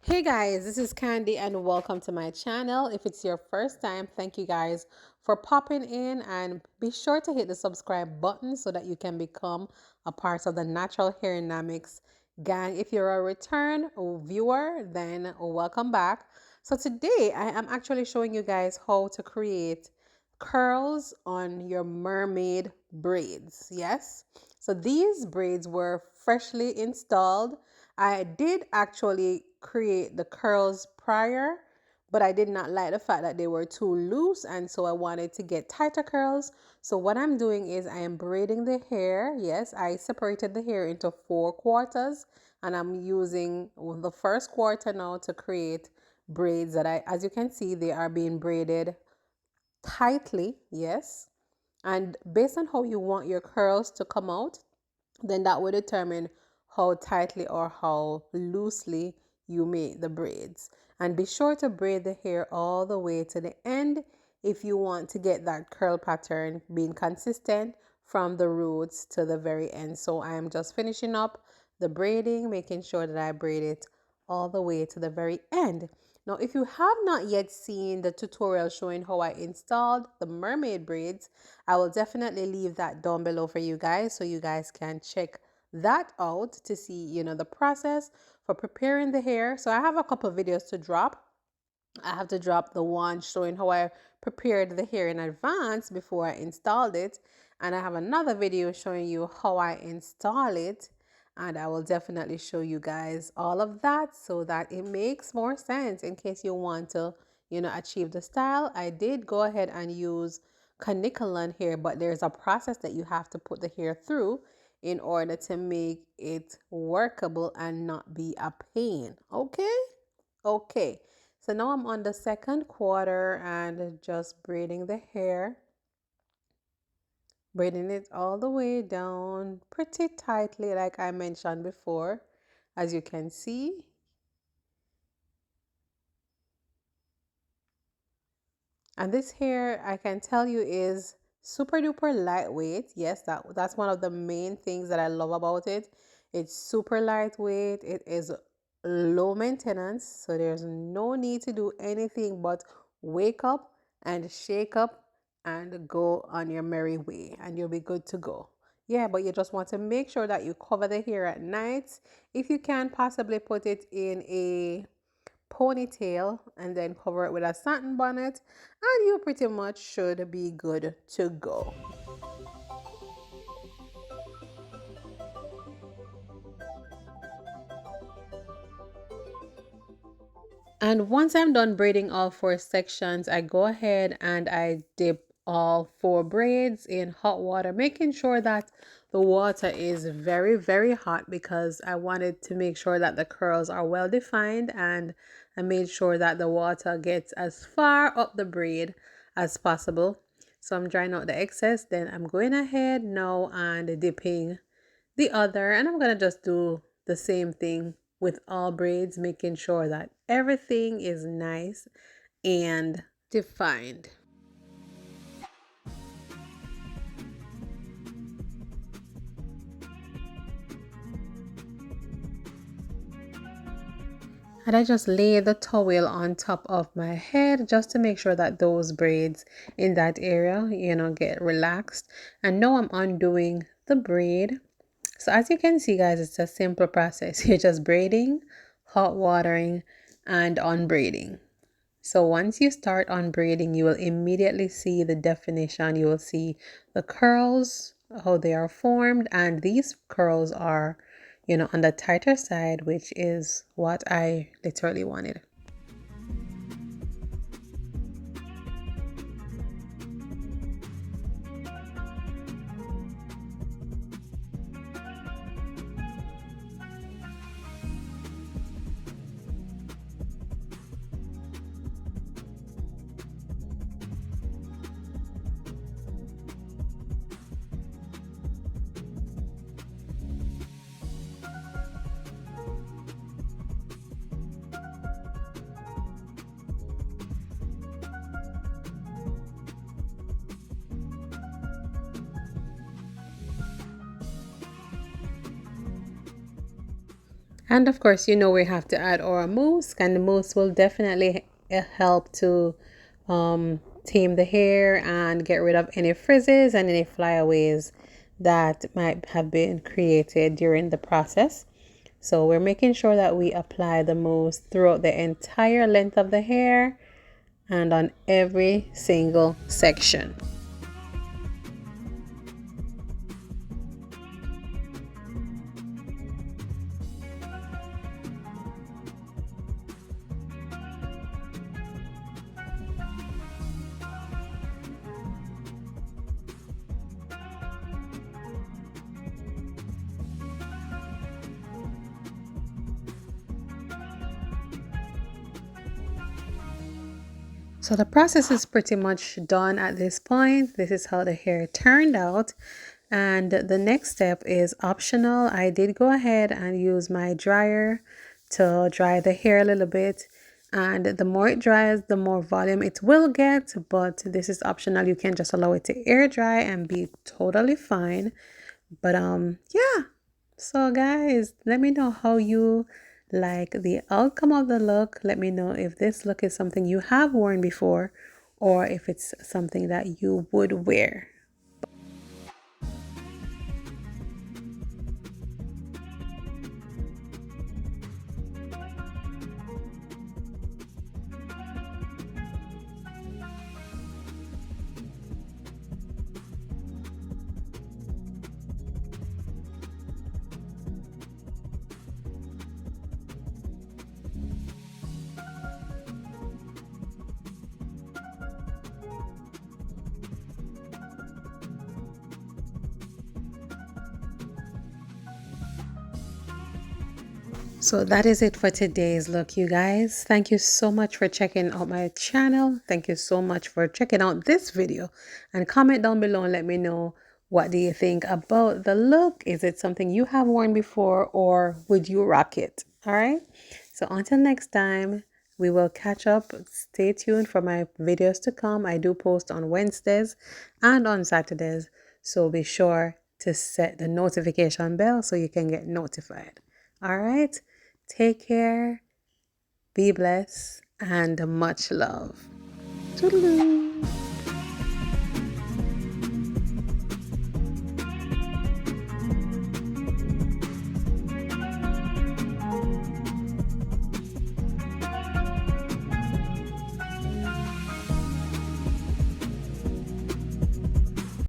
Hey guys, this is Candy and welcome to my channel. If it's your first time, thank you guys for popping in and be sure to hit the subscribe button so that you can become a part of the Natural Hair Dynamics gang. If you're a return viewer, then welcome back. So today I am actually showing you guys how to create curls on your mermaid braids. Yes. So these braids were freshly installed. I did actually create the curls prior, but I did not like the fact that they were too loose, and so I wanted to get tighter curls. So what I'm doing is I am braiding the hair. Yes, I separated the hair into 4 quarters, and I'm using the first quarter now to create braids that as you can see, they are being braided tightly. Yes. And based on how you want your curls to come out, then that will determine how tightly or how loosely you make the braids. And be sure to braid the hair all the way to the end if you want to get that curl pattern being consistent from the roots to the very end. So I am just finishing up the braiding, making sure that I braid it all the way to the very end. Now, if you have not yet seen the tutorial showing how I installed the mermaid braids, I will definitely leave that down below for you guys so you guys can check that out to see, the process for preparing the hair. So I have a couple videos to drop. I have to drop the one showing how I prepared the hair in advance before I installed it. And I have another video showing you how I install it. And I will definitely show you guys all of that so that it makes more sense in case you want to, achieve the style. I did go ahead and use caniculum here, but there's a process that you have to put the hair through in order to make it workable and not be a pain. Okay? Okay. So now I'm on the second quarter and just braiding the hair. Braiding it all the way down pretty tightly like I mentioned before, as you can see. And this hair, I can tell you, is super duper lightweight. Yes, that's one of the main things that I love about it. It's super lightweight. It is low maintenance, so there's no need to do anything but wake up and shake up and go on your merry way, and you'll be good to go. Yeah, but you just want to make sure that you cover the hair at night. If you can, possibly put it in a ponytail and then cover it with a satin bonnet, and you pretty much should be good to go. And once I'm done braiding all 4 sections, I go ahead and I dip all 4 braids in hot water, making sure that the water is very, very hot because I wanted to make sure that the curls are well defined, and I made sure that the water gets as far up the braid as possible. So I'm drying out the excess, then I'm going ahead now and dipping the other, and I'm gonna just do the same thing with all braids, making sure that everything is nice and defined. And I just lay the towel on top of my head just to make sure that those braids in that area, get relaxed. And now I'm undoing the braid. So as you can see, guys, it's a simple process. You're just braiding, hot watering, and unbraiding. So once you start on braiding, you will immediately see the definition. You will see the curls, how they are formed, and these curls are, on the tighter side, which is what I literally wanted. And of course, you know we have to add our mousse, and the mousse will definitely help to tame the hair and get rid of any frizzes and any flyaways that might have been created during the process. So we're making sure that we apply the mousse throughout the entire length of the hair and on every single section. So the process is pretty much done at this point. This is how the hair turned out. And the next step is optional. I did go ahead and use my dryer to dry the hair a little bit. And the more it dries, the more volume it will get. But this is optional. You can just allow it to air dry and be totally fine. But yeah. So guys, let me know how you like the outcome of the look. Let me know if this look is something you have worn before or if it's something that you would wear. So that is it for today's look, you guys. Thank you so much for checking out my channel. Thank you so much for checking out this video, and comment down below and let me know, what do you think about the look? Is it something you have worn before or would you rock it? All right. So until next time, we will catch up. Stay tuned for my videos to come. I do post on Wednesdays and on Saturdays. So be sure to set the notification bell so you can get notified. All right. Take care, be blessed, and much love. Toodaloo.